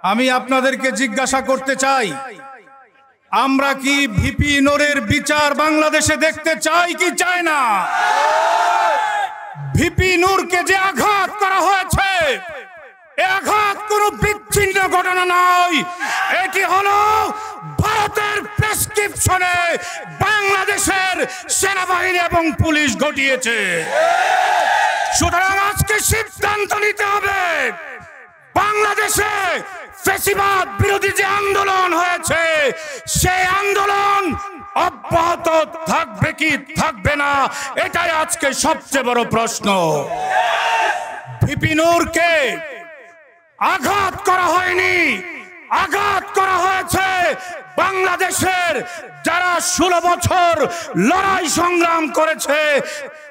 আমি আপনাদেরকে জিজ্ঞাসা করতে চাই, আমরা কি ভিপি নূরের বিচার বাংলাদেশে দেখতে চাই কি চাই না? ভিপি নূরকে যে আঘাত করা হয়েছে, এই আঘাত কোনো বিচ্ছিন্ন ঘটনা নয়, এটি হলো ভারতের প্রেসক্রিপশনে বাংলাদেশের সেনাবাহিনী এবং পুলিশ ঘটিয়েছে। সুতরাং আজকে সিদ্ধান্ত নিতে হবে, বাংলাদেশে ফ্যাসিবাদ বিরোধী যে আন্দোলন হয়েছে সেই আন্দোলন অব্যাহত থাকবে কি থাকবে না, এটাই আজকে সবচেয়ে বড় প্রশ্ন। ভিপি নূরকে আঘাত করা হয়নি, আঘাত করা হয়েছে বাংলাদেশের যারা 16 বছর লড়াই সংগ্রাম করেছে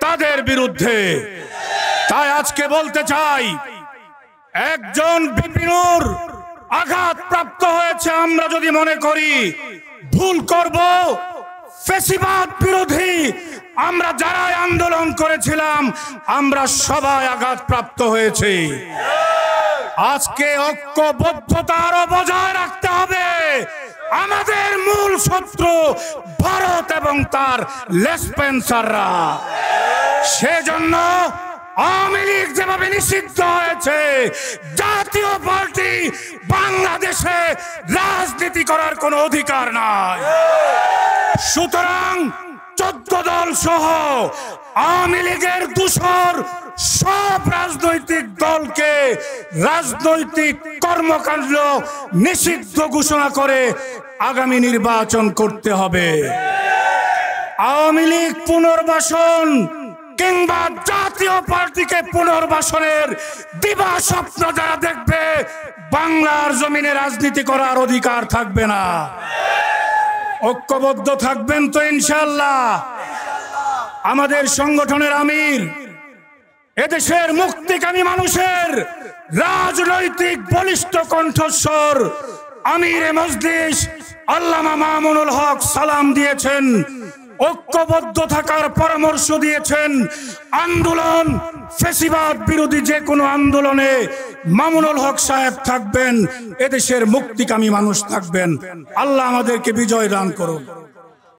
তাদের বিরুদ্ধে। তাই আজকে বলতে চাই, একজন ভিপি নূর আঘাত প্রাপ্ত হয়েছে, আমরা যদি মনে করি ভুল করব, ফ্যাসিবাদ বিরোধী আমরা যারা আন্দোলন করেছিলাম আমরা সবাই আঘাত প্রাপ্ত হয়েছে। আজকে ঐক্যবদ্ধতা আরো বজায় রাখতে হবে। আমাদের মূল শত্রু ভারত এবং তার লেসপেন্সাররা। সেজন্য আওয়ামী লীগ যেভাবে নিষিদ্ধ হয়েছে, জাতীয় পার্টি বাংলাদেশে রাজনীতি করার কোনো অধিকার নাই। সুতরাং 14 দল সহ আওয়ামী লীগের দূষর সব রাজনৈতিক দলকে রাজনৈতিক কর্মকাণ্ড নিষিদ্ধ ঘোষণা করে আগামী নির্বাচন করতে হবে। আওয়ামী লীগ পুনর্বাসন কিংবা জাতীয় পার্টিকে পুনর্বাসনের দিবা স্বপ্ন যারা দেখবে, বাংলার জমিনে রাজনীতি করার অধিকার থাকবে না। ঐক্যবদ্ধ থাকবেন তো ইনশাআল্লাহ? আমাদের সংগঠনের আমির, এদেশের মুক্তিকামী মানুষের রাজনৈতিক বলিষ্ঠ কণ্ঠস্বর আমিরে মজলিস আল্লামা মামুনুল হক সালাম দিয়েছেন, ঐক্যবদ্ধ থাকার পরামর্শ দিয়েছেন। আন্দোলন ফ্যাসিবাদ বিরোধী যে কোনো আন্দোলনে মামুনুল হক সাহেব থাকবেন, এদেশের মুক্তিকামী মানুষ থাকবেন। আল্লাহ আমাদেরকে বিজয় দান করুন।